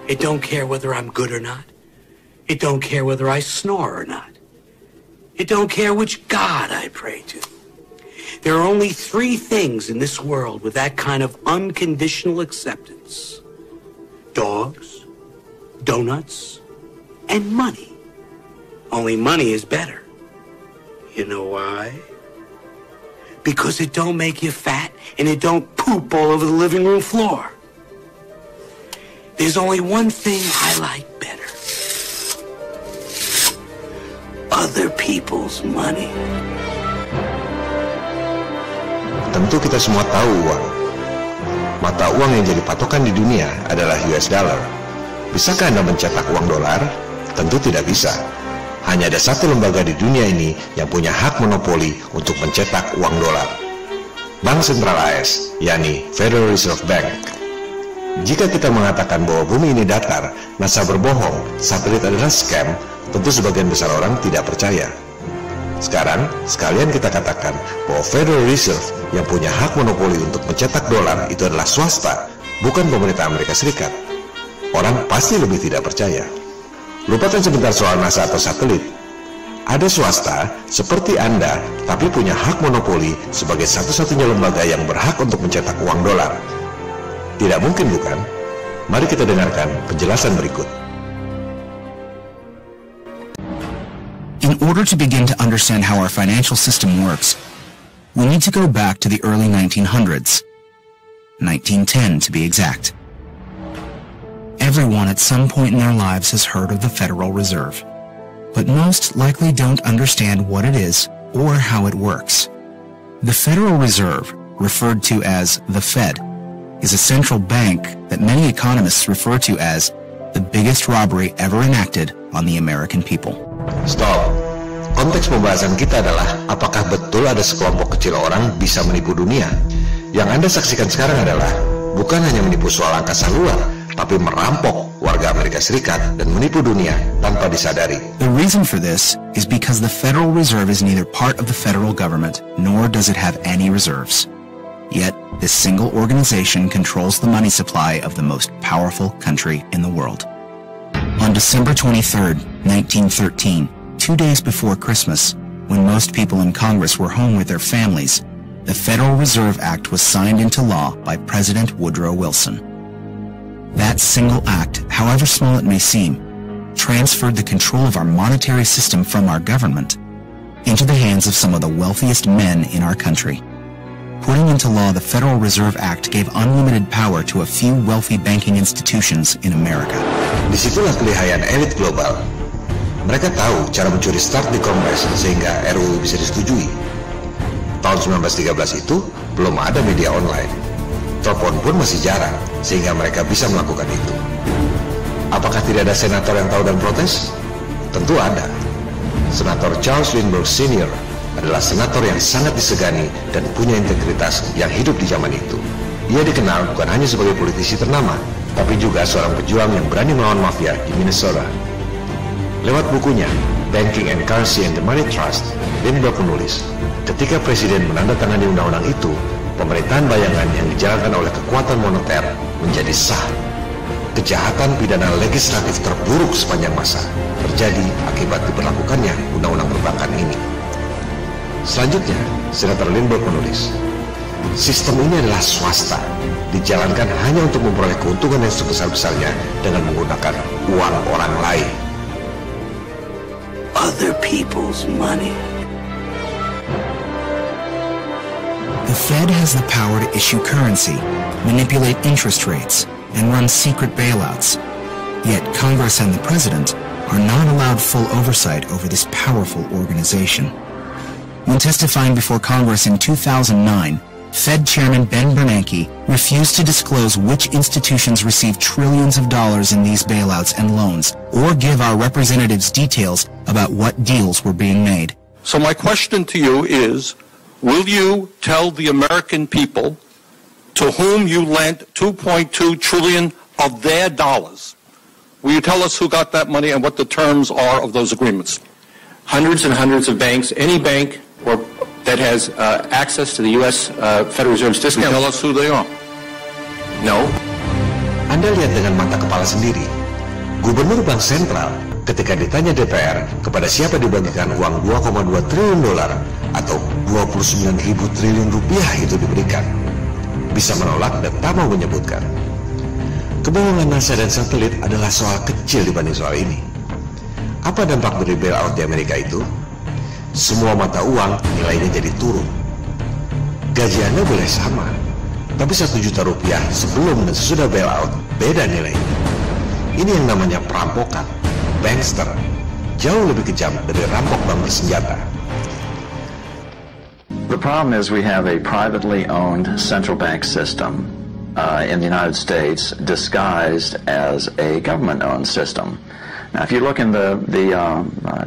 It don't care whether I'm good or not. It don't care whether I snore or not. It don't care which God I pray to. There are only three things in this world with that kind of unconditional acceptance: dogs, donuts, and money. Only money is better. You know why? Because it don't make you fat and it don't poop all over the living room floor. There's only one thing I like better: other people's money. Tentu kita semua tahu uang. Mata uang yang jadi patokan di dunia adalah US dollar. Bisakah Anda mencetak uang dolar? Tentu tidak bisa. Hanya ada satu lembaga di dunia ini yang punya hak monopoli untuk mencetak uang dolar. Bank Sentral AS, yakni Federal Reserve Bank. Jika kita mengatakan bahwa bumi ini datar, NASA berbohong, satelit adalah scam, tentu sebagian besar orang tidak percaya. Sekarang, sekalian kita katakan bahwa Federal Reserve yang punya hak monopoli untuk mencetak dolar itu adalah swasta, bukan pemerintah Amerika Serikat. Orang pasti lebih tidak percaya. Lupakan sebentar soal NASA atau satelit. Ada swasta seperti Anda, tapi punya hak monopoli sebagai satu-satunya lembaga yang berhak untuk mencetak uang dolar. Tidak mungkin, bukan? Mari kita dengarkan penjelasan berikut. In order to begin to understand how our financial system works, we need to go back to the early 1900s, 1910 to be exact. Everyone at some point in their lives has heard of the Federal Reserve, but most likely don't understand what it is or how it works. The Federal Reserve, referred to as the Fed, is a central bank that many economists refer to as the biggest robbery ever enacted on the American people. Stop. Konteks pembahasan kita adalah apakah betul ada sekelompok kecil orang bisa menipu dunia. Yang Anda saksikan sekarang adalah bukan hanya menipu soal angkasa luar, tapi merampok warga Amerika Serikat dan menipu dunia tanpa disadari. The reason for this is because the Federal Reserve is neither part of the federal government, nor does it have any reserves. Yet, this single organization controls the money supply of the most powerful country in the world. On December 23, 1913, 2 days before Christmas, when most people in Congress were home with their families, the Federal Reserve Act was signed into law by President Woodrow Wilson. That single act, however small it may seem, transferred the control of our monetary system from our government into the hands of some of the wealthiest men in our country. Putting into law the Federal Reserve Act gave unlimited power to a few wealthy banking institutions in America. Disitulah kelihayan elit global. Mereka tahu cara mencuri start di Kongres sehingga RUU bisa disetujui. Tahun 1913 itu belum ada media online. Telepon pun masih jarang sehingga mereka bisa melakukan itu. Apakah tidak ada senator yang tahu dan protes? Tentu ada. Senator Charles Lindbergh Sr. adalah senator yang sangat disegani dan punya integritas yang hidup di zaman itu. Ia dikenal bukan hanya sebagai politisi ternama, tapi juga seorang pejuang yang berani melawan mafia di Minnesota. Lewat bukunya, Banking and Currency and the Money Trust, Lindbergh menulis, ketika Presiden menandatangani undang-undang itu, pemerintahan bayangan yang dijalankan oleh kekuatan moneter menjadi sah. Kejahatan pidana legislatif terburuk sepanjang masa terjadi akibat diberlakukannya undang-undang perbankan ini. Selanjutnya, Senator Lindbergh menulis, sistem ini adalah swasta, dijalankan hanya untuk memperoleh keuntungan yang sebesar-besarnya dengan menggunakan uang orang lain. Other people's money. The Fed has the power to issue currency, manipulate interest rates, and run secret bailouts. Yet Congress and the President are not allowed full oversight over this powerful organization. When testifying before Congress in 2009, Fed Chairman Ben Bernanke refused to disclose which institutions received trillions of dollars in these bailouts and loans, or give our representatives details about what deals were being made. So my question to you is, will you tell the American people to whom you lent $2.2 trillion of their dollars? Will you tell us who got that money and what the terms are of those agreements? Hundreds and hundreds of banks, any bank or that has access to the U.S. Federal Reserve's discount. Tell us who they are. No. Anda lihat dengan mata kepala sendiri Gubernur Bank Sentral ketika ditanya DPR kepada siapa dibagikan uang 2,2 triliun dolar atau 29.000 triliun rupiah itu diberikan, bisa menolak dan tak mau menyebutkan. Kebohongan NASA dan satelit adalah soal kecil dibanding soal ini. Apa dampak dari bailout di Amerika itu? Semua mata uang nilainya jadi turun. Gaji Anda boleh sama, tapi 1 juta rupiah sebelum dan sesudah bailout beda nilainya. Ini yang namanya perampokan, bankster, jauh lebih kejam dari rampok bank bersenjata. The problem is we have a privately owned central bank system in the United States disguised as a government-owned system. Now, if you look in the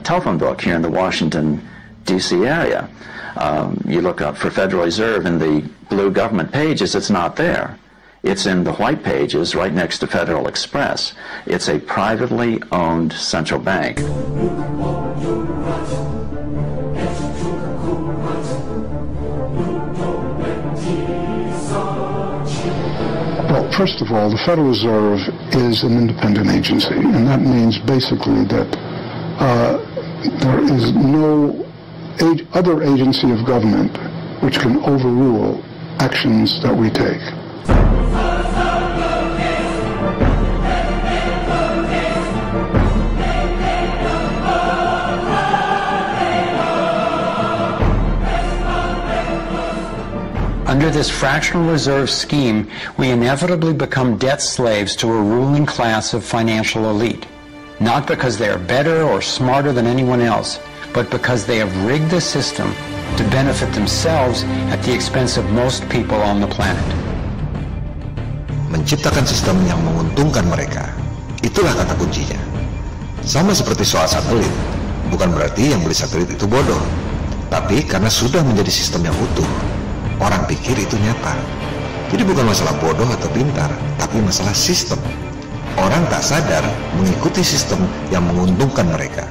telephone book here in the Washington, D.C. area, you look up for Federal Reserve in the blue government pages, it's not there. It's in the white pages right next to Federal Express. It's a privately owned central bank. Well, first of all, the Federal Reserve is an independent agency, and that means basically that there is no other agency of government which can overrule actions that we take. Under this fractional reserve scheme, we inevitably become debt slaves to a ruling class of financial elite, not because they are better or smarter than anyone else, but because they have rigged the system to benefit themselves at the expense of most people on the planet. Menciptakan sistem yang menguntungkan mereka, itulah kata kuncinya. Sama seperti soal satelit, bukan berarti yang beli satelit itu bodoh, tapi karena sudah menjadi sistem yang utuh, orang pikir itu nyata. Jadi bukan masalah bodoh atau pintar, tapi masalah sistem. Orang tak sadar mengikuti sistem yang menguntungkan mereka.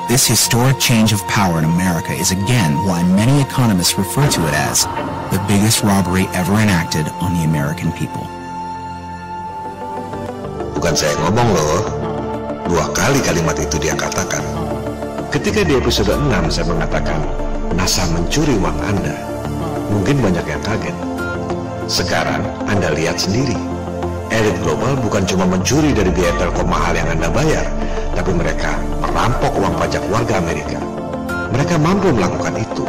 This historic change of power in America is again why many economists refer to it as the biggest robbery ever enacted on the American people. Bukan saya ngomong loh, 2 kali kalimat itu dia katakan. Ketika di episode 6 saya mengatakan NASA mencuri uang Anda, mungkin banyak yang kaget. Sekarang Anda lihat sendiri, elit global bukan cuma mencuri dari biaya telkom mahal yang Anda bayar, tapi mereka merampok uang pajak warga Amerika. Mereka mampu melakukan itu.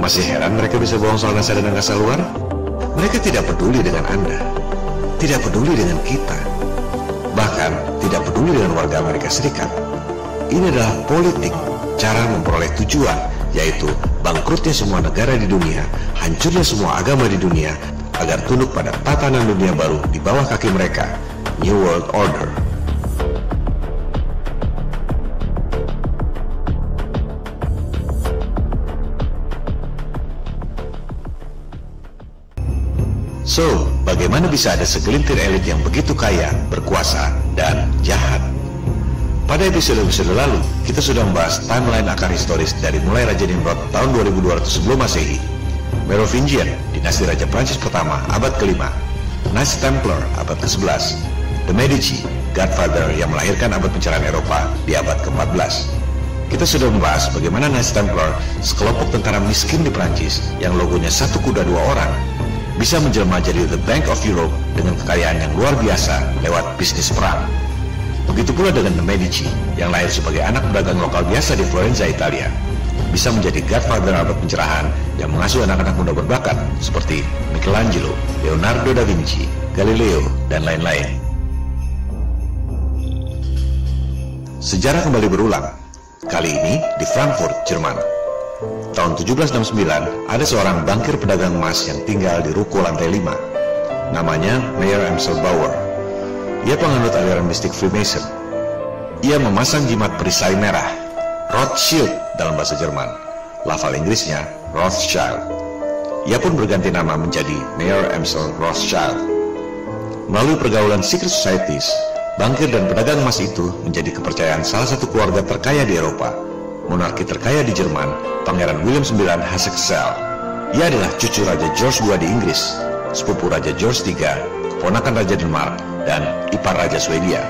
Masih heran mereka bisa bohong soal NASA dan angkasa luar? Mereka tidak peduli dengan Anda, tidak peduli dengan kita, bahkan tidak peduli dengan warga Amerika Serikat. Ini adalah politik, cara memperoleh tujuan, yaitu bangkrutnya semua negara di dunia, hancurnya semua agama di dunia, agar tunduk pada tatanan dunia baru di bawah kaki mereka, New World Order. So, bagaimana bisa ada segelintir elit yang begitu kaya, berkuasa, dan jahat? Pada episode-episode lalu, kita sudah membahas timeline akar historis dari mulai Raja Nimrod tahun 2200 sebelum Masehi, Merovingian, dinasti Raja Prancis pertama, abad ke-5, Knights Templar, abad ke-11, The Medici, Godfather yang melahirkan abad pencerahan Eropa di abad ke-14. Kita sudah membahas bagaimana Knights Templar, sekelompok tentara miskin di Prancis yang logonya 1 kuda 2 orang, bisa menjelma jadi The Bank of Europe dengan kekayaan yang luar biasa lewat bisnis perang. Begitu pula dengan The Medici yang lahir sebagai anak pedagang lokal biasa di Florenza, Italia, bisa menjadi Godfather abad pencerahan yang mengasuh anak-anak muda berbakat seperti Michelangelo, Leonardo da Vinci, Galileo, dan lain-lain. Sejarah kembali berulang, kali ini di Frankfurt, Jerman. Tahun 1769, ada seorang bankir pedagang emas yang tinggal di ruko lantai 5. Namanya Mayer Amsel Bauer. Ia penganut aliran mistik Freemason. Ia memasang jimat perisai merah, Rothschild dalam bahasa Jerman. Lafal Inggrisnya Rothschild. Ia pun berganti nama menjadi Mayer Amsel Rothschild. Melalui pergaulan secret societies, bankir dan pedagang emas itu menjadi kepercayaan salah satu keluarga terkaya di Eropa, monarki terkaya di Jerman, Pangeran William IX Hesse-Kassel. Ia adalah cucu Raja George II di Inggris, sepupu Raja George III, keponakan Raja Denmark, dan ipar Raja Swedia.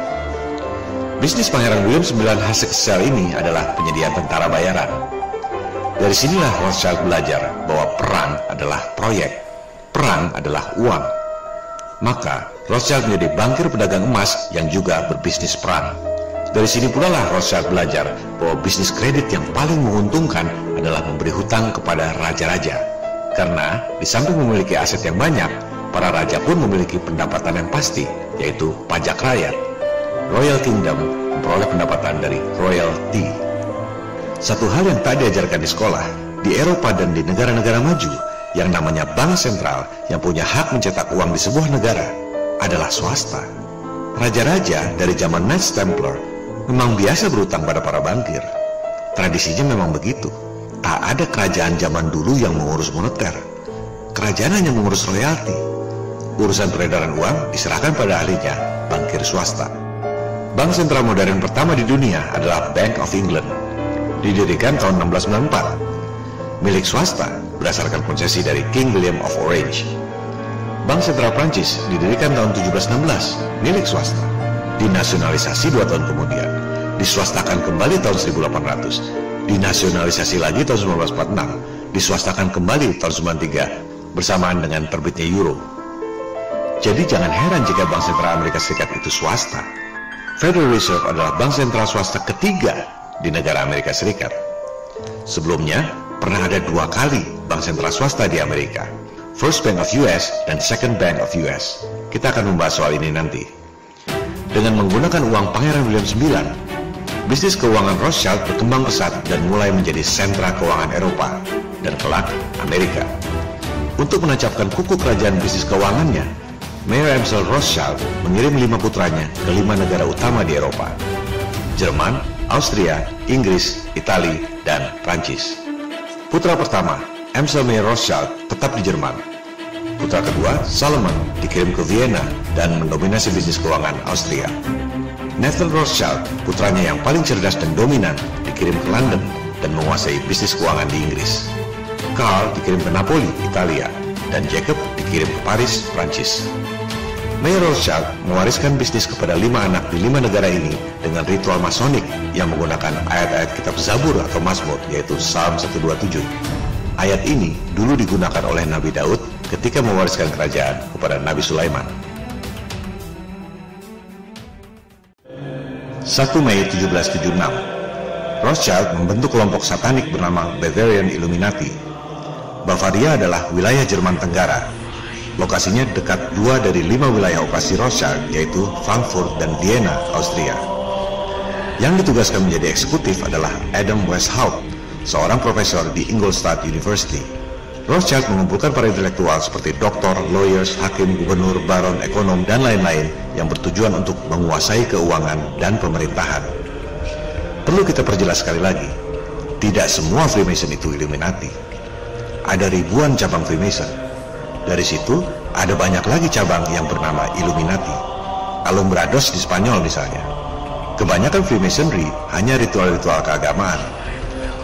Bisnis Pangeran William IX Hasse-Kassel ini adalah penyediaan tentara bayaran. Dari sinilah Rothschild belajar bahwa perang adalah proyek, perang adalah uang. Maka Rothschild menjadi bankir pedagang emas yang juga berbisnis perang. Dari sini pula lah Rothschild belajar bahwa bisnis kredit yang paling menguntungkan adalah memberi hutang kepada raja-raja. Karena di samping memiliki aset yang banyak, para raja pun memiliki pendapatan yang pasti, yaitu pajak rakyat. Royal Kingdom memperoleh pendapatan dari royalty. Satu hal yang tak diajarkan di sekolah, di Eropa dan di negara-negara maju, yang namanya bank sentral yang punya hak mencetak uang di sebuah negara adalah swasta. Raja-raja dari zaman Knights Templar memang biasa berutang pada para bankir. Tradisinya memang begitu. Tak ada kerajaan zaman dulu yang mengurus moneter. Kerajaan hanya mengurus royalti. Urusan peredaran uang diserahkan pada ahlinya, bankir swasta. Bank sentral modern pertama di dunia adalah Bank of England. Didirikan tahun 1694. Milik swasta berdasarkan konsesi dari King William of Orange. Bank sentral Prancis didirikan tahun 1716, milik swasta. Dinasionalisasi 2 tahun kemudian. Diswastakan kembali tahun 1800. Dinasionalisasi lagi tahun 1946, diswastakan kembali tahun 1993 bersamaan dengan terbitnya euro. Jadi jangan heran jika Bank Sentral Amerika Serikat itu swasta. Federal Reserve adalah bank sentral swasta ketiga di negara Amerika Serikat. Sebelumnya, pernah ada 2 kali bank sentral swasta di Amerika. First Bank of US dan Second Bank of US. Kita akan membahas soal ini nanti. Dengan menggunakan uang Pangeran William IX, bisnis keuangan Rothschild berkembang pesat dan mulai menjadi sentra keuangan Eropa dan kelak Amerika. Untuk menancapkan kuku kerajaan bisnis keuangannya, Mayer Amschel Rothschild mengirim 5 putranya ke 5 negara utama di Eropa: Jerman, Austria, Inggris, Italia, dan Prancis. Putra pertama, Amschel Mayer Rothschild, tetap di Jerman. Putra kedua, Salomon, dikirim ke Vienna dan mendominasi bisnis keuangan Austria. Nathan Rothschild, putranya yang paling cerdas dan dominan, dikirim ke London dan menguasai bisnis keuangan di Inggris. Karl dikirim ke Napoli, Italia, dan Jacob dikirim ke Paris, Prancis. Mayer Rothschild mewariskan bisnis kepada 5 anak di 5 negara ini dengan ritual masonik yang menggunakan ayat-ayat kitab Zabur atau Mazmur, yaitu Psalm 127. Ayat ini dulu digunakan oleh Nabi Daud ketika mewariskan kerajaan kepada Nabi Sulaiman. 1 Mei 1776, Rothschild membentuk kelompok satanik bernama Bavarian Illuminati. Bavaria adalah wilayah Jerman Tenggara. Lokasinya dekat 2 dari 5 wilayah operasi Rothschild, yaitu Frankfurt dan Vienna, Austria. Yang ditugaskan menjadi eksekutif adalah Adam Weishaupt, seorang profesor di Ingolstadt University. Rothschild mengumpulkan para intelektual seperti doktor, lawyers, hakim, gubernur, baron, ekonom, dan lain-lain yang bertujuan untuk menguasai keuangan dan pemerintahan. Perlu kita perjelas sekali lagi, tidak semua Freemason itu Illuminati. Ada ribuan cabang Freemason. Dari situ, ada banyak lagi cabang yang bernama Illuminati. Alumbrados di Spanyol misalnya. Kebanyakan Freemasonry hanya ritual-ritual keagamaan.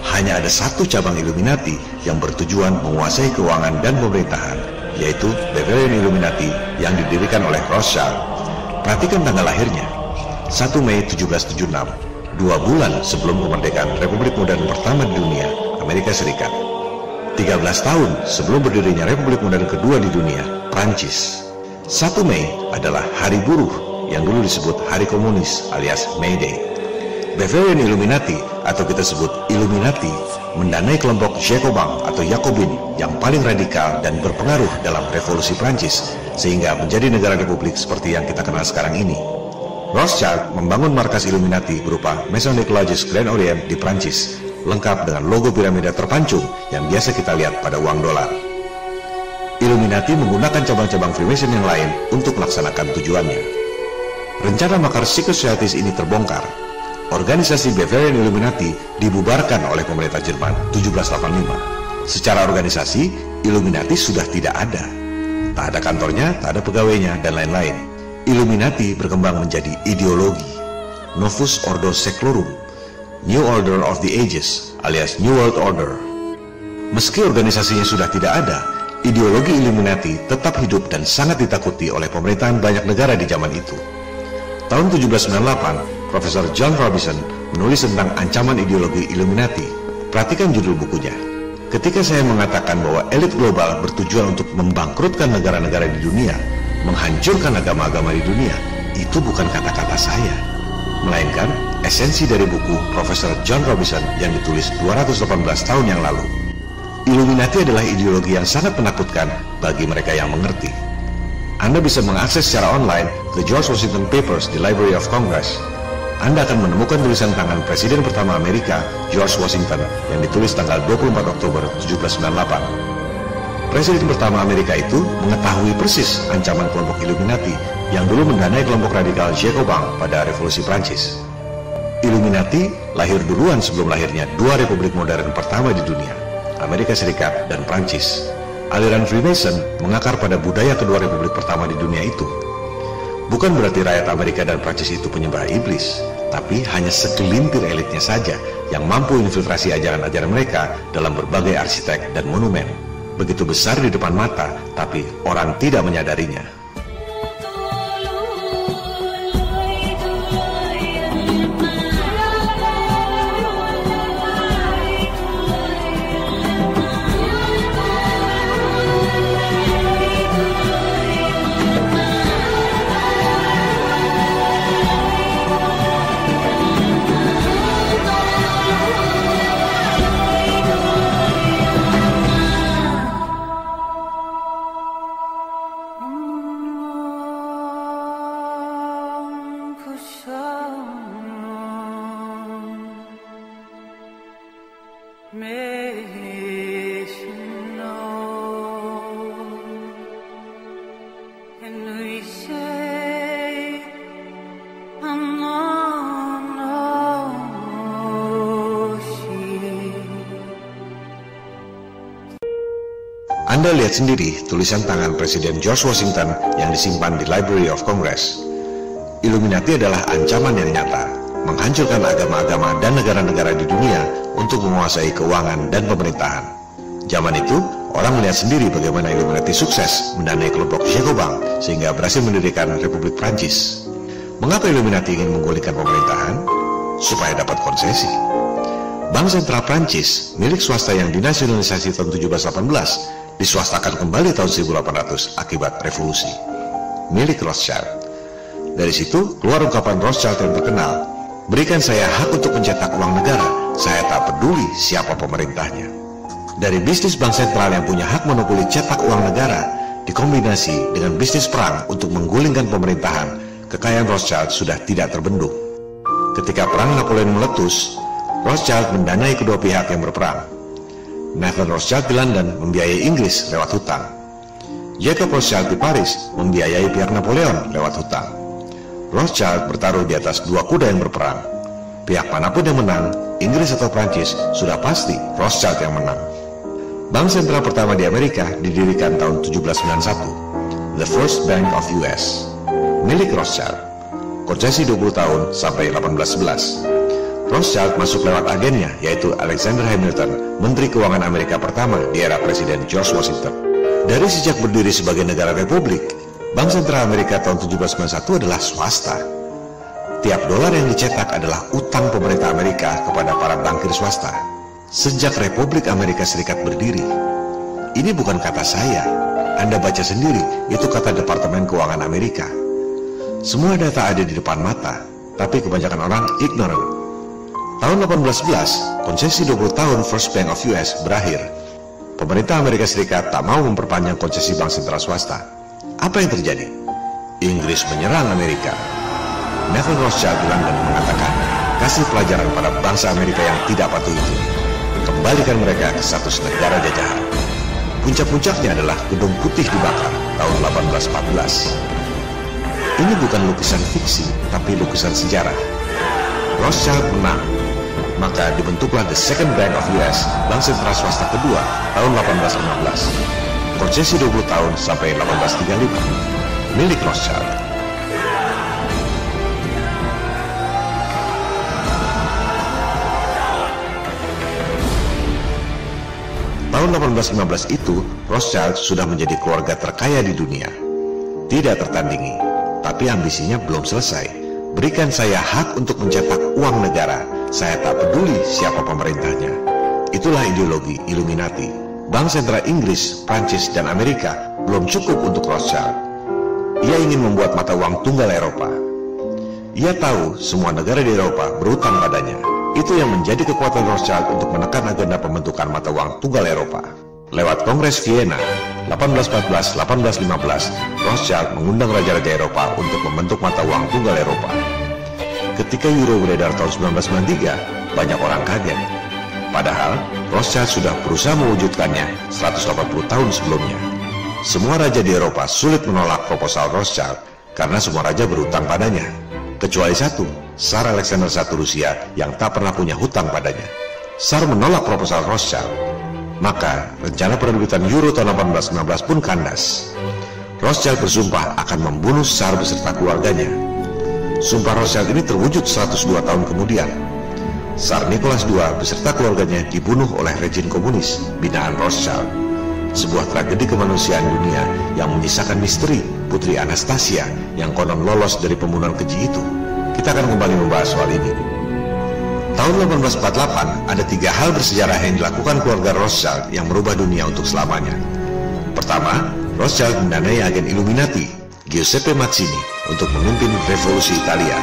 Hanya ada 1 cabang Illuminati yang bertujuan menguasai keuangan dan pemerintahan, yaitu Bavarian Illuminati yang didirikan oleh Rothschild. Perhatikan tanggal lahirnya, 1 Mei 1776, 2 bulan sebelum kemerdekaan Republik Modern pertama di dunia, Amerika Serikat. 13 tahun sebelum berdirinya Republik Modern kedua di dunia, Prancis. 1 Mei adalah Hari Buruh yang dulu disebut Hari Komunis alias May Day. Bavarian Illuminati atau kita sebut Illuminati mendanai kelompok Jacobin atau Yakobin yang paling radikal dan berpengaruh dalam revolusi Prancis sehingga menjadi negara republik seperti yang kita kenal sekarang ini. Rothschild membangun markas Illuminati berupa Masonic Lodges Grand Orient di Prancis, lengkap dengan logo piramida terpancung yang biasa kita lihat pada uang dolar. Illuminati menggunakan cabang-cabang Freemason yang lain untuk melaksanakan tujuannya. Rencana makar secret societies ini terbongkar. Organisasi Bavarian Illuminati dibubarkan oleh pemerintah Jerman 1785. Secara organisasi, Illuminati sudah tidak ada. Tak ada kantornya, tak ada pegawainya, dan lain-lain. Illuminati berkembang menjadi ideologi. Novus Ordo Seclorum, New Order of the Ages, alias New World Order. Meski organisasinya sudah tidak ada, ideologi Illuminati tetap hidup dan sangat ditakuti oleh pemerintahan banyak negara di zaman itu. Tahun 1798, Profesor John Robinson menulis tentang ancaman ideologi Illuminati. Perhatikan judul bukunya. Ketika saya mengatakan bahwa elit global bertujuan untuk membangkrutkan negara-negara di dunia, menghancurkan agama-agama di dunia, itu bukan kata-kata saya, melainkan esensi dari buku Profesor John Robinson yang ditulis 218 tahun yang lalu. Illuminati adalah ideologi yang sangat menakutkan bagi mereka yang mengerti. Anda bisa mengakses secara online The George Washington Papers di Library of Congress. Anda akan menemukan tulisan tangan Presiden pertama Amerika, George Washington, yang ditulis tanggal 24 Oktober 1798. Presiden pertama Amerika itu mengetahui persis ancaman kelompok Illuminati yang dulu mendanai kelompok radikal Jacobin pada Revolusi Prancis. Illuminati lahir duluan sebelum lahirnya dua republik modern pertama di dunia, Amerika Serikat dan Prancis. Aliran Freemason mengakar pada budaya kedua republik pertama di dunia itu. Bukan berarti rakyat Amerika dan Prancis itu penyembah iblis, tapi hanya segelintir elitnya saja yang mampu infiltrasi ajaran-ajaran mereka dalam berbagai arsitek dan monumen. Begitu besar di depan mata, tapi orang tidak menyadarinya. Anda lihat sendiri tulisan tangan Presiden George Washington yang disimpan di Library of Congress. Illuminati adalah ancaman yang nyata, menghancurkan agama-agama dan negara-negara di dunia untuk menguasai keuangan dan pemerintahan. Zaman itu, orang melihat sendiri bagaimana Illuminati sukses mendanai kelompok Jacobin sehingga berhasil mendirikan Republik Prancis. Mengapa Illuminati ingin menggulingkan pemerintahan? Supaya dapat konsesi. Bank Sentral Prancis, milik swasta yang dinasionalisasi tahun 1718, diswastakan kembali tahun 1800 akibat revolusi, milik Rothschild. Dari situ keluar ungkapan Rothschild yang terkenal, "Berikan saya hak untuk mencetak uang negara, saya tak peduli siapa pemerintahnya." Dari bisnis bank sentral yang punya hak monopoli cetak uang negara, dikombinasi dengan bisnis perang untuk menggulingkan pemerintahan, kekayaan Rothschild sudah tidak terbendung. Ketika perang Napoleon meletus, Rothschild mendanai kedua pihak yang berperang. Nathan Rothschild di London membiayai Inggris lewat hutang. Jacob Rothschild di Paris membiayai pihak Napoleon lewat hutang. Rothschild bertaruh di atas dua kuda yang berperang. Pihak manapun yang menang, Inggris atau Prancis, sudah pasti Rothschild yang menang. Bank sentral pertama di Amerika didirikan tahun 1791, The First Bank of US, milik Rothschild. Konsesi 20 tahun sampai 1811. Rothschild masuk lewat agennya, yaitu Alexander Hamilton, Menteri Keuangan Amerika pertama di era Presiden George Washington. Dari sejak berdiri sebagai negara republik, Bank Sentral Amerika tahun 1791 adalah swasta. Tiap dolar yang dicetak adalah utang pemerintah Amerika kepada para bankir swasta. Sejak Republik Amerika Serikat berdiri. Ini bukan kata saya, Anda baca sendiri, itu kata Departemen Keuangan Amerika. Semua data ada di depan mata, tapi kebanyakan orang ignorant. Tahun 1811, konsesi 20 tahun First Bank of US berakhir. Pemerintah Amerika Serikat tak mau memperpanjang konsesi bank sentral swasta. Apa yang terjadi? Inggris menyerang Amerika. Nathan Rothschild di London mengatakan, kasih pelajaran pada bangsa Amerika yang tidak patuh itu. Kembalikan mereka ke status negara jajahan. Puncak-puncaknya adalah Gedung Putih dibakar tahun 1814. Ini bukan lukisan fiksi, tapi lukisan sejarah. Rothschild menang. Maka dibentuklah The Second Bank of US, bank sentral swasta kedua, tahun 1816. Konsesi 20 tahun sampai 1835, milik Rothschild. Tahun tahun 1815 itu, Rothschild sudah menjadi keluarga terkaya di dunia. Tidak tertandingi, tapi ambisinya belum selesai. Berikan saya hak untuk mencetak uang negara, saya tak peduli siapa pemerintahnya. Itulah ideologi Illuminati. Bank sentral Inggris, Prancis, dan Amerika belum cukup untuk Rothschild. Ia ingin membuat mata uang tunggal Eropa. Ia tahu semua negara di Eropa berutang padanya. Itu yang menjadi kekuatan Rothschild untuk menekan agenda pembentukan mata uang tunggal Eropa. Lewat Kongres Vienna 1814-1815, Rothschild mengundang raja-raja Eropa untuk membentuk mata uang tunggal Eropa. Ketika euro beredar tahun 1993, banyak orang kaget. Padahal Rothschild sudah berusaha mewujudkannya 180 tahun sebelumnya. Semua raja di Eropa sulit menolak proposal Rothschild karena semua raja berutang padanya. Kecuali satu, Tsar Alexander I Rusia yang tak pernah punya hutang padanya. Tsar menolak proposal Rothschild. Maka rencana penerbitan euro tahun 1815 pun kandas. Rothschild bersumpah akan membunuh Tsar beserta keluarganya. Sumpah Rothschild ini terwujud 102 tahun kemudian. Tsar Nicholas II beserta keluarganya dibunuh oleh rejim komunis binaan Rothschild. Sebuah tragedi kemanusiaan dunia yang menyisakan misteri Putri Anastasia yang konon lolos dari pembunuhan keji itu. Kita akan kembali membahas soal ini. Tahun 1848 ada 3 hal bersejarah yang dilakukan keluarga Rothschild yang merubah dunia untuk selamanya. Pertama, Rothschild mendanai agen Illuminati, Giuseppe Mazzini, untuk memimpin revolusi Italia.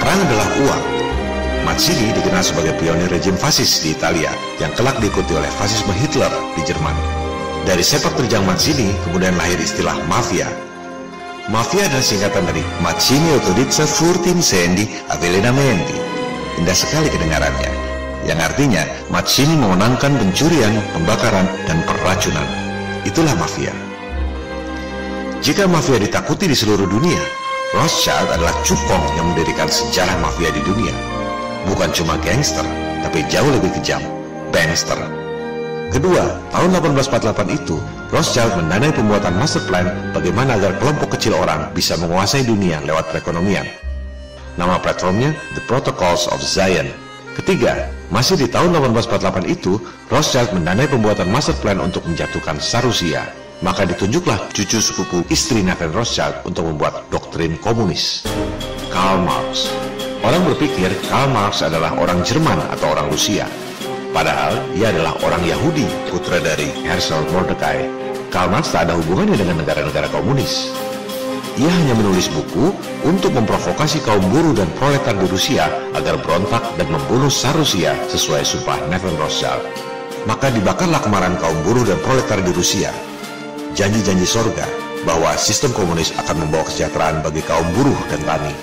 Perang adalah uang. Mazzini dikenal sebagai pionir rejim fasis di Italia yang kelak diikuti oleh fasisme Hitler di Jerman. Dari sepak terjang Mazzini kemudian lahir istilah mafia. Mafia adalah singkatan dari Mazzini autorizza furti incendi avvelenamenti. Indah sekali kedengarannya, yang artinya Mazzini memenangkan pencurian, pembakaran, dan peracunan. Itulah mafia. Jika mafia ditakuti di seluruh dunia, Rothschild adalah cukong yang mendirikan sejarah mafia di dunia. Bukan cuma gangster, tapi jauh lebih kejam, bankster. Kedua, tahun 1848 itu, Rothschild mendanai pembuatan master plan bagaimana agar kelompok kecil orang bisa menguasai dunia lewat perekonomian. Nama platformnya The Protocols of Zion. Ketiga, masih di tahun 1848 itu, Rothschild mendanai pembuatan master plan untuk menjatuhkan Tsar Rusia. Maka ditunjuklah cucu sepupu istri Nathan Rothschild untuk membuat doktrin komunis, Karl Marx. Orang berpikir Karl Marx adalah orang Jerman atau orang Rusia. Padahal ia adalah orang Yahudi, putra dari Herschel Mordecai. Karl Marx tak ada hubungannya dengan negara-negara komunis. Ia hanya menulis buku untuk memprovokasi kaum buruh dan proletar di Rusia agar berontak dan membunuh Tsar Rusia sesuai sumpah Nathan Rothschild. Maka dibakarlah kemarahan kaum buruh dan proletar di Rusia. Janji-janji sorga bahwa sistem komunis akan membawa kesejahteraan bagi kaum buruh dan tani.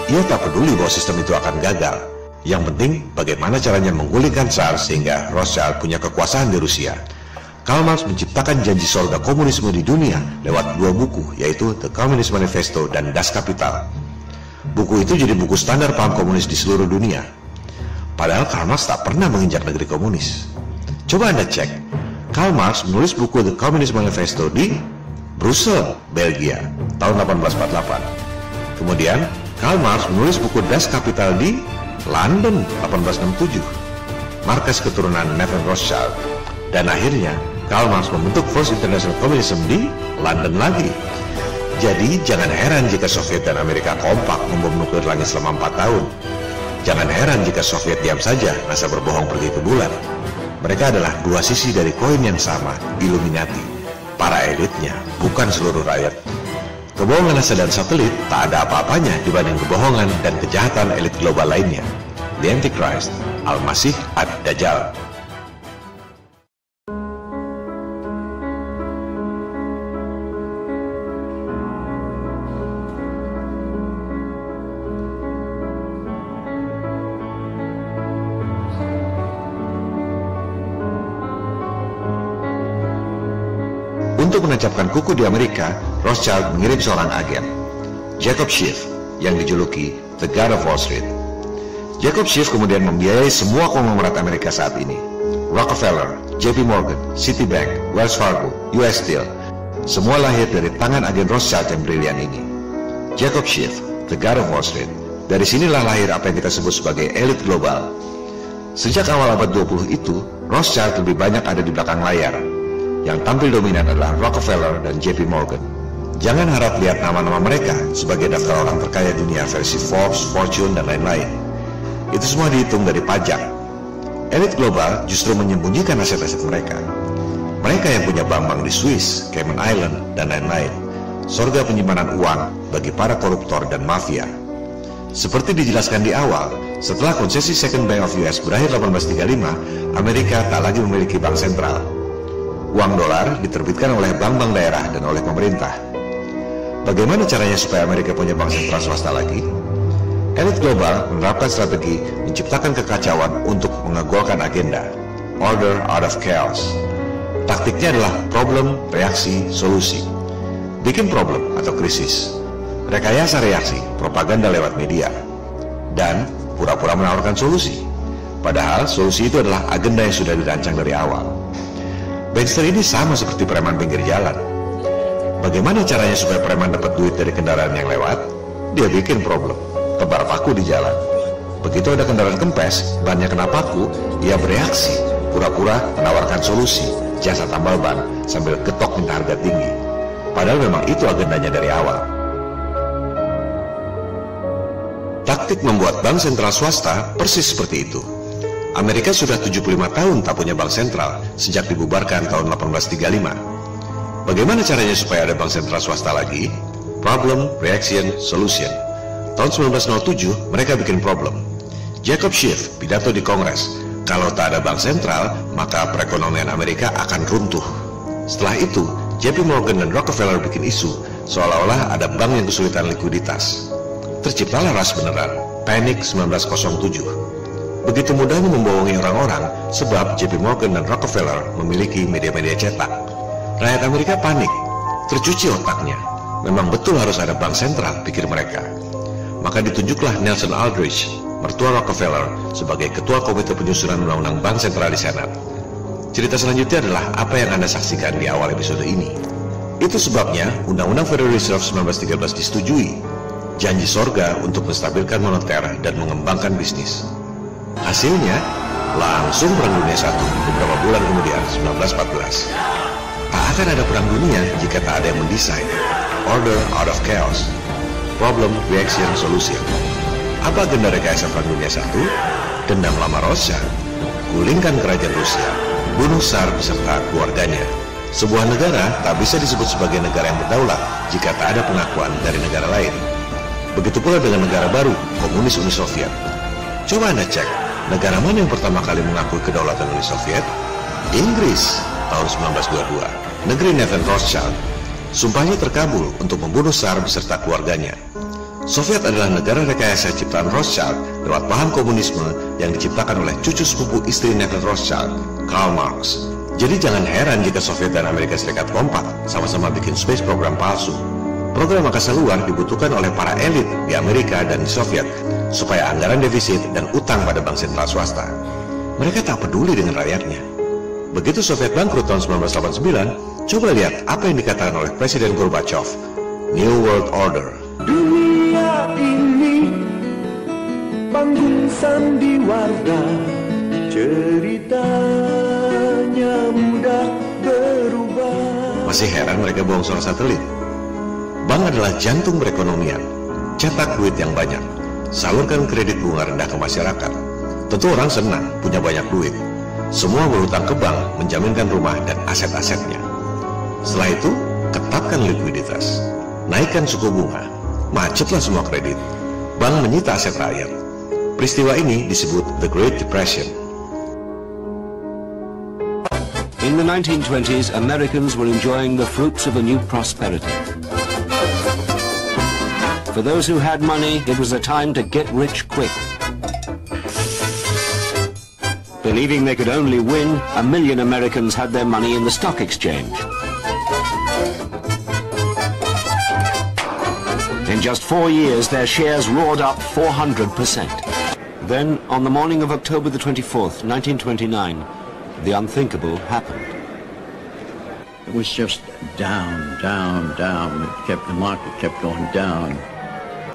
Ia tak peduli bahwa sistem itu akan gagal. Yang penting bagaimana caranya menggulingkan Tsar sehingga Rothschild punya kekuasaan di Rusia. Karl Marx menciptakan janji sorga komunisme di dunia lewat 2 buku, yaitu The Communist Manifesto dan Das Kapital. Buku itu jadi buku standar paham komunis di seluruh dunia. Padahal Karl Marx tak pernah menginjak negeri komunis. Coba Anda cek, Karl Marx menulis buku The Communist Manifesto di Brussel, Belgia, tahun 1848. Kemudian Karl Marx menulis buku Das Kapital di London 1867, markas keturunan Nathan Rothschild. Dan akhirnya Karl Marx membentuk First International Communism di London lagi. Jadi jangan heran jika Soviet dan Amerika kompak membom nuklir langit selama 4 tahun. Jangan heran jika Soviet diam saja NASA berbohong pergi ke bulan. Mereka adalah 2 sisi dari koin yang sama, Illuminati. Para elitnya, bukan seluruh rakyat. Kebohongan NASA dan satelit tak ada apa-apanya dibanding kebohongan dan kejahatan elit global lainnya. The Antichrist, Al-Masih Ad-Dajjal. Untuk menancapkan kuku di Amerika, Rothschild mengirim seorang agen, Jacob Schiff, yang dijuluki The God of Wall Street. Jacob Schiff kemudian membiayai semua konglomerat Amerika saat ini. Rockefeller, JP Morgan, Citibank, Wells Fargo, US Steel, semua lahir dari tangan agen Rothschild yang brilian ini. Jacob Schiff, The God of Wall Street. Dari sinilah lahir apa yang kita sebut sebagai elit global. Sejak awal abad 20 itu, Rothschild lebih banyak ada di belakang layar. Yang tampil dominan adalah Rockefeller dan JP Morgan. Jangan harap lihat nama-nama mereka sebagai daftar orang terkaya dunia versi Forbes, Fortune, dan lain-lain. Itu semua dihitung dari pajak. Elit global justru menyembunyikan aset-aset mereka. Mereka yang punya bank-bank di Swiss, Cayman Island, dan lain-lain. Surga penyimpanan uang bagi para koruptor dan mafia. Seperti dijelaskan di awal, setelah konsesi Second Bank of US berakhir 1835, Amerika tak lagi memiliki bank sentral. Uang dolar diterbitkan oleh bank-bank daerah dan oleh pemerintah. Bagaimana caranya supaya Amerika punya bank sentral swasta lagi? Elit global menerapkan strategi menciptakan kekacauan untuk mengegolkan agenda. Order out of chaos. Taktiknya adalah problem, reaksi, solusi. Bikin problem atau krisis. Rekayasa reaksi, propaganda lewat media. Dan pura-pura menawarkan solusi. Padahal solusi itu adalah agenda yang sudah dirancang dari awal. Banster ini sama seperti preman pinggir jalan. Bagaimana caranya supaya preman dapat duit dari kendaraan yang lewat? Dia bikin problem, tebar paku di jalan. Begitu ada kendaraan kempes, bannya kena paku, dia bereaksi, pura-pura menawarkan solusi, jasa tambal ban, sambil getok minta harga tinggi. Padahal memang itu agendanya dari awal. Taktik membuat bank sentral swasta persis seperti itu. Amerika sudah 75 tahun tak punya bank sentral sejak dibubarkan tahun 1835. Bagaimana caranya supaya ada bank sentral swasta lagi? Problem, reaction, solution. Tahun 1907 mereka bikin problem. Jacob Schiff pidato di Kongres, kalau tak ada bank sentral maka perekonomian Amerika akan runtuh. Setelah itu JP Morgan dan Rockefeller bikin isu seolah-olah ada bank yang kesulitan likuiditas. Terciptalah ras beneran, Panic 1907. Begitu mudahnya membohongi orang-orang sebab JP Morgan dan Rockefeller memiliki media-media cetak. Rakyat Amerika panik, tercuci otaknya. Memang betul harus ada bank sentral, pikir mereka. Maka ditunjuklah Nelson Aldrich, mertua Rockefeller, sebagai ketua komite penyusunan undang-undang bank sentral di Senat. Cerita selanjutnya adalah apa yang Anda saksikan di awal episode ini. Itu sebabnya Undang-Undang Federal Reserve 1913 disetujui. Janji sorga untuk menstabilkan moneter dan mengembangkan bisnis. Hasilnya, langsung Perang Dunia I beberapa bulan kemudian, 1914. Tak akan ada Perang Dunia jika tak ada yang mendesain. Order out of chaos. Problem, reaction, solution. Apa agenda rekayasa Perang Dunia I? Dendam lama Rothschild. Gulingkan kerajaan Rusia. Bunuh Tsar beserta keluarganya. Sebuah negara tak bisa disebut sebagai negara yang berdaulat jika tak ada pengakuan dari negara lain. Begitu pula dengan negara baru, komunis Uni Soviet. Coba Anda cek, negara mana yang pertama kali mengakui kedaulatan Uni Soviet? Inggris, tahun 1922. Negeri Nathan Rothschild. Sumpahnya terkabul untuk membunuh Tsar beserta keluarganya. Soviet adalah negara rekayasa ciptaan Rothschild lewat paham komunisme yang diciptakan oleh cucu sepupu istri Nathan Rothschild, Karl Marx. Jadi jangan heran jika Soviet dan Amerika Serikat kompak, sama-sama bikin space program palsu. Program angkasa luar dibutuhkan oleh para elit di Amerika dan di Soviet supaya anggaran defisit dan utang pada bank sentral swasta. Mereka tak peduli dengan rakyatnya. Begitu Soviet bangkrut tahun 1989, coba lihat apa yang dikatakan oleh Presiden Gorbachev, New World Order. Dunia ini panggung sandiwara, ceritanya mudah berubah. Masih heran mereka bohong soal satelit? Bank adalah jantung perekonomian. Cetak duit yang banyak, salurkan kredit bunga rendah ke masyarakat. Tentu orang senang punya banyak duit. Semua berhutang ke bank menjaminkan rumah dan aset-asetnya. Setelah itu, ketatkan likuiditas. Naikkan suku bunga. Macetlah semua kredit. Bank menyita aset rakyat. Peristiwa ini disebut The Great Depression. In the 1920s, Americans were enjoying the fruits of a new prosperity. For those who had money, it was a time to get rich quick. Believing they could only win, 1 million Americans had their money in the stock exchange. In just 4 years, their shares roared up 400%. Then, on the morning of October the 24th, 1929, the unthinkable happened. It was just down, down, down. The market kept going down.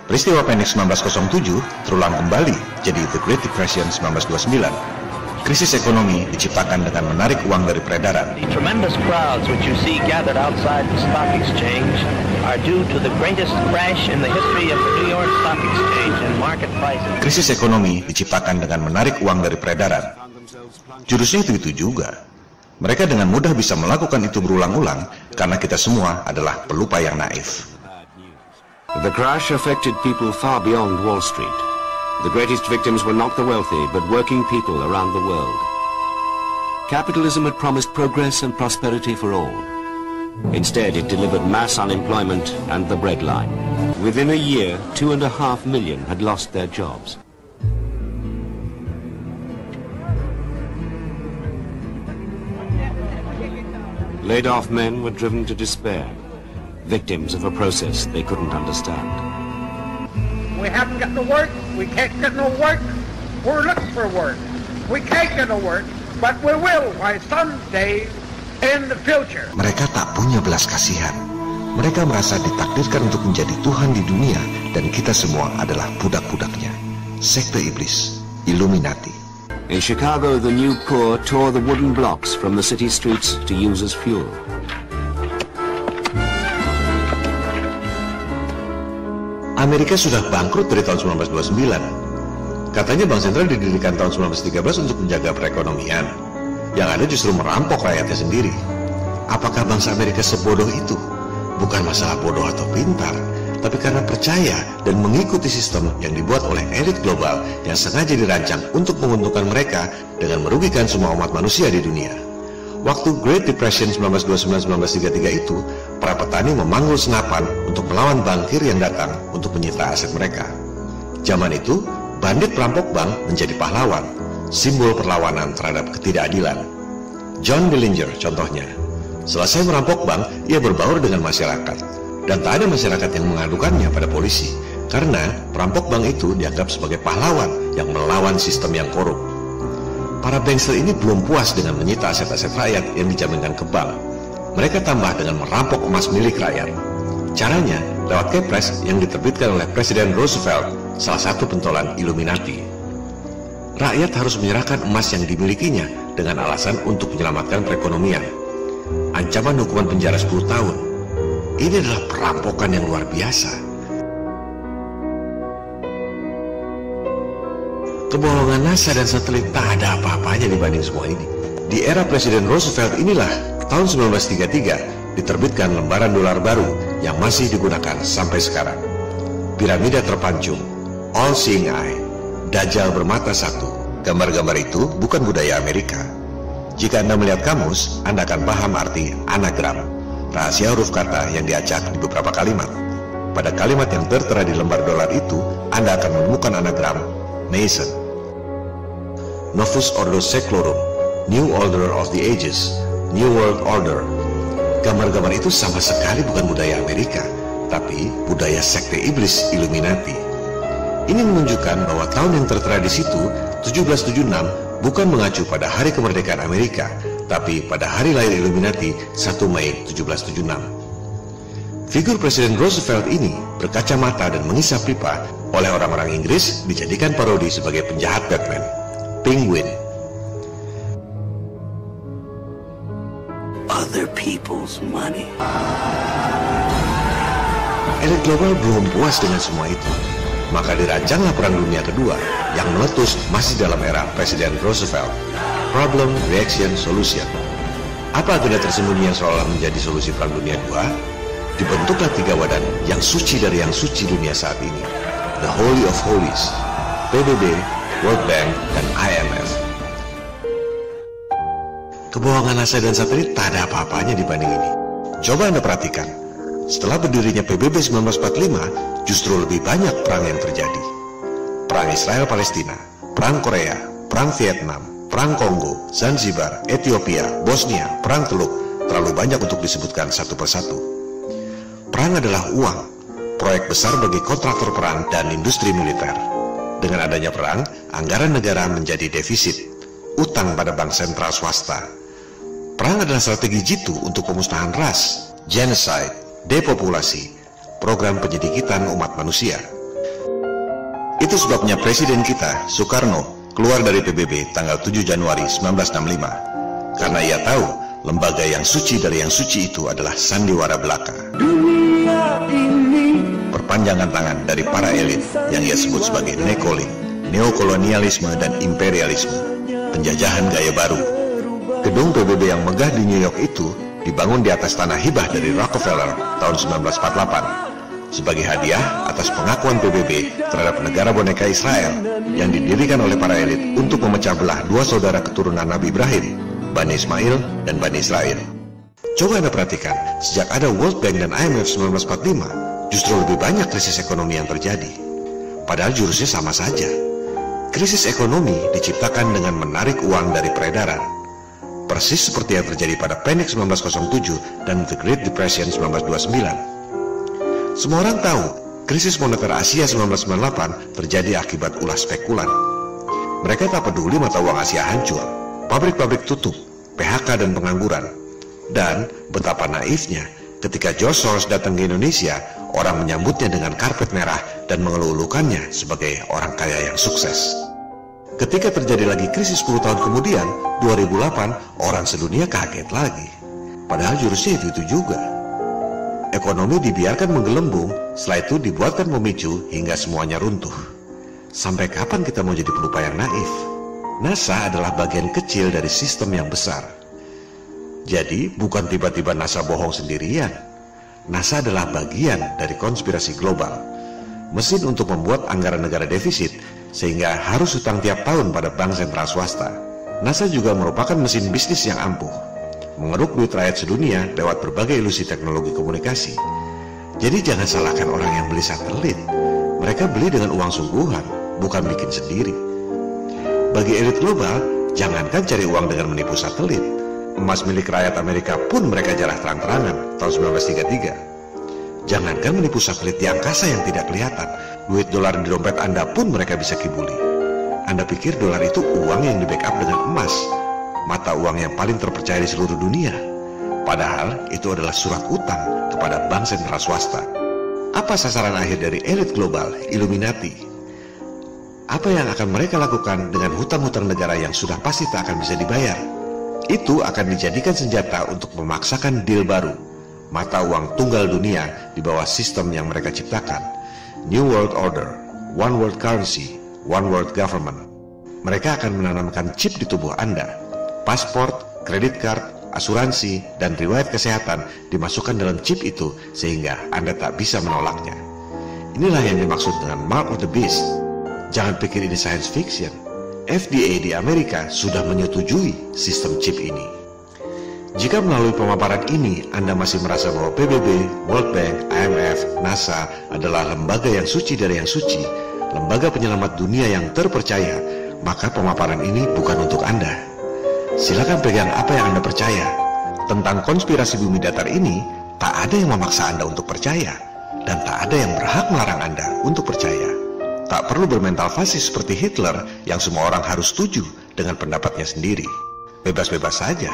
Peristiwa Panic 1907 terulang kembali jadi The Great Depression 1929. Krisis ekonomi diciptakan dengan menarik uang dari peredaran. The tremendous crowds which you see gathered outside the stock exchange are due to the greatest crash in the history of the New York Stock Exchange and market prices. Krisis ekonomi diciptakan dengan menarik uang dari peredaran. Jurusnya itu juga. Mereka dengan mudah bisa melakukan itu berulang-ulang karena kita semua adalah pelupa yang naif. The crash affected people far beyond Wall Street. The greatest victims were not the wealthy, but working people around the world. Capitalism had promised progress and prosperity for all. Instead, it delivered mass unemployment and the breadline. Within a year, 2.5 million had lost their jobs. Laid-off men were driven to despair, victims of a process they couldn't understand. We haven't got no work, we can't get no work, we're looking for work. We can't get no work, but we will by someday in the future. Mereka tak punya belas kasihan. Mereka merasa ditakdirkan untuk menjadi Tuhan di dunia dan kita semua adalah budak-budaknya. Sekte iblis, Illuminati. In Chicago, the new poor tore the wooden blocks from the city streets to use as fuel. Amerika sudah bangkrut dari tahun 1929. Katanya Bank Sentral didirikan tahun 1913 untuk menjaga perekonomian. Yang ada justru merampok rakyatnya sendiri. Apakah bangsa Amerika sebodoh itu? Bukan masalah bodoh atau pintar, tapi karena percaya dan mengikuti sistem yang dibuat oleh elit global yang sengaja dirancang untuk menguntungkan mereka dengan merugikan semua umat manusia di dunia. Waktu Great Depression 1929-1933 itu, para petani memanggul senapan untuk melawan bankir yang datang untuk menyita aset mereka. Zaman itu, bandit perampok bank menjadi pahlawan, simbol perlawanan terhadap ketidakadilan. John Dillinger contohnya. Selesai merampok bank, ia berbaur dengan masyarakat. Dan tak ada masyarakat yang mengadukannya pada polisi, karena perampok bank itu dianggap sebagai pahlawan yang melawan sistem yang korup. Para bankster ini belum puas dengan menyita aset-aset rakyat yang dijaminkan ke bank. Mereka tambah dengan merampok emas milik rakyat. Caranya lewat kepres yang diterbitkan oleh Presiden Roosevelt, salah satu pentolan Illuminati. Rakyat harus menyerahkan emas yang dimilikinya dengan alasan untuk menyelamatkan perekonomian. Ancaman hukuman penjara 10 tahun. Ini adalah perampokan yang luar biasa. Kebohongan NASA dan satelit tak ada apa-apanya dibanding semua ini. Di era Presiden Roosevelt inilah, tahun 1933, diterbitkan lembaran dolar baru yang masih digunakan sampai sekarang. Piramida terpancung, All Seeing Eye, Dajjal bermata satu. Gambar-gambar itu bukan budaya Amerika. Jika Anda melihat kamus, Anda akan paham arti anagram, rahasia huruf kata yang diacak di beberapa kalimat. Pada kalimat yang tertera di lembar dolar itu, Anda akan menemukan anagram Mason, Novus Ordo Seclorum, New Order of the Ages, New World Order. Gambar-gambar itu sama sekali bukan budaya Amerika, tapi budaya sekte iblis Illuminati. Ini menunjukkan bahwa tahun yang tertera di situ, 1776, bukan mengacu pada hari kemerdekaan Amerika, tapi pada hari lahir Illuminati, 1 Mei 1776. Figur Presiden Roosevelt ini berkacamata dan mengisap pipa oleh orang-orang Inggris dijadikan parodi sebagai penjahat Batman, Penguin. Other people's money. Elit global belum puas dengan semua itu. Maka dirancanglah Perang Dunia Kedua yang meletus masih dalam era Presiden Roosevelt. Problem, Reaction, Solution. Apa agenda tersembunyi yang seolah menjadi solusi Perang Dunia II? Dibentuklah 3 badan yang suci dari yang suci dunia saat ini. The Holy of Holies, PBB, World Bank, dan IMF. Kebohongan NASA dan satelit tak ada apa-apanya dibanding ini. Coba Anda perhatikan, setelah berdirinya PBB 1945, justru lebih banyak perang yang terjadi. Perang Israel-Palestina, Perang Korea, Perang Vietnam, Perang Kongo, Zanzibar, Ethiopia, Bosnia, Perang Teluk, terlalu banyak untuk disebutkan satu persatu. Perang adalah uang, proyek besar bagi kontraktor perang dan industri militer. Dengan adanya perang, anggaran negara menjadi defisit, utang pada bank sentral swasta. Perang adalah strategi jitu untuk pemusnahan ras, genocide, depopulasi, program penyedikitan umat manusia. Itu sebabnya Presiden kita, Soekarno, keluar dari PBB tanggal 7 Januari 1965 karena ia tahu lembaga yang suci dari yang suci itu adalah sandiwara belaka. Dunia ini Perpanjangan tangan dari para elit yang ia sebut sebagai nekoling, neokolonialisme dan imperialisme, penjajahan gaya baru. Gedung PBB yang megah di New York itu dibangun di atas tanah hibah dari Rockefeller tahun 1948 sebagai hadiah atas pengakuan PBB terhadap negara boneka Israel yang didirikan oleh para elit untuk memecah belah dua saudara keturunan Nabi Ibrahim, Bani Ismail dan Bani Israel. Coba Anda perhatikan, sejak ada World Bank dan IMF 1945, justru lebih banyak krisis ekonomi yang terjadi. Padahal jurusnya sama saja. Krisis ekonomi diciptakan dengan menarik uang dari peredaran. Persis seperti yang terjadi pada Panic 1907 dan The Great Depression 1929. Semua orang tahu, krisis moneter Asia 1998 terjadi akibat ulah spekulan. Mereka tak peduli mata uang Asia hancur, pabrik-pabrik tutup, PHK dan pengangguran. Dan betapa naifnya ketika George Soros datang ke Indonesia, orang menyambutnya dengan karpet merah dan mengeluh-elukannya sebagai orang kaya yang sukses. Ketika terjadi lagi krisis 10 tahun kemudian, 2008, orang sedunia kaget lagi. Padahal jurusnya itu juga. Ekonomi dibiarkan menggelembung, setelah itu dibuatkan memicu hingga semuanya runtuh. Sampai kapan kita mau jadi pelupa yang naif? NASA adalah bagian kecil dari sistem yang besar. Jadi bukan tiba-tiba NASA bohong sendirian. NASA adalah bagian dari konspirasi global. Mesin untuk membuat anggaran negara defisit sehingga harus hutang tiap tahun pada bank sentral swasta. NASA juga merupakan mesin bisnis yang ampuh, mengeruk duit rakyat sedunia lewat berbagai ilusi teknologi komunikasi. Jadi jangan salahkan orang yang beli satelit. Mereka beli dengan uang sungguhan, bukan bikin sendiri. Bagi elit global, jangankan cari uang dengan menipu satelit. Emas milik rakyat Amerika pun mereka jarah terang-terangan tahun 1933. Jangankan menipu satelit di angkasa yang tidak kelihatan, duit dolar di dompet Anda pun mereka bisa kibuli. Anda pikir dolar itu uang yang di-backup dengan emas, mata uang yang paling terpercaya di seluruh dunia. Padahal itu adalah surat utang kepada bank sentral swasta. Apa sasaran akhir dari elit global, Illuminati? Apa yang akan mereka lakukan dengan hutang-hutang negara yang sudah pasti tak akan bisa dibayar? Itu akan dijadikan senjata untuk memaksakan deal baru, mata uang tunggal dunia di bawah sistem yang mereka ciptakan. New World Order, One World Currency, One World Government. Mereka akan menanamkan chip di tubuh Anda. Paspor, kredit card, asuransi, dan riwayat kesehatan dimasukkan dalam chip itu sehingga Anda tak bisa menolaknya. Inilah yang dimaksud dengan Mark of the Beast. Jangan pikir ini science fiction. FDA di Amerika sudah menyetujui sistem chip ini. Jika melalui pemaparan ini Anda masih merasa bahwa PBB, World Bank, IMF, NASA adalah lembaga yang suci dari yang suci, lembaga penyelamat dunia yang terpercaya, maka pemaparan ini bukan untuk Anda. Silakan pegang apa yang Anda percaya. Tentang konspirasi bumi datar ini, tak ada yang memaksa Anda untuk percaya, dan tak ada yang berhak melarang Anda untuk percaya. Tak perlu bermental fasis seperti Hitler yang semua orang harus setuju dengan pendapatnya sendiri. Bebas-bebas saja.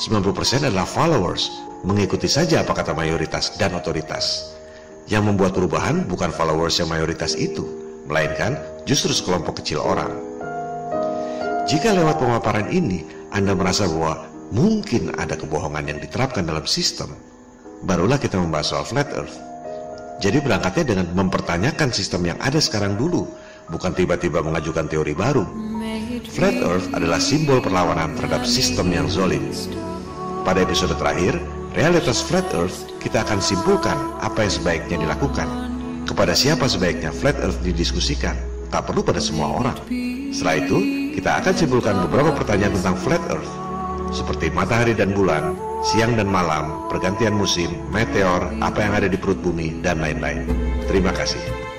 90% adalah followers, mengikuti saja apa kata mayoritas dan otoritas. Yang membuat perubahan bukan followers yang mayoritas itu, melainkan justru sekelompok kecil orang. Jika lewat pemaparan ini Anda merasa bahwa mungkin ada kebohongan yang diterapkan dalam sistem, barulah kita membahas soal flat earth. Jadi berangkatnya dengan mempertanyakan sistem yang ada sekarang dulu, bukan tiba-tiba mengajukan teori baru. Flat Earth adalah simbol perlawanan terhadap sistem yang zalim. Pada episode terakhir, realitas Flat Earth, kita akan simpulkan apa yang sebaiknya dilakukan. Kepada siapa sebaiknya Flat Earth didiskusikan, tak perlu pada semua orang. Setelah itu, kita akan simpulkan beberapa pertanyaan tentang Flat Earth, seperti matahari dan bulan, siang dan malam, pergantian musim, meteor, apa yang ada di perut bumi, dan lain-lain. Terima kasih.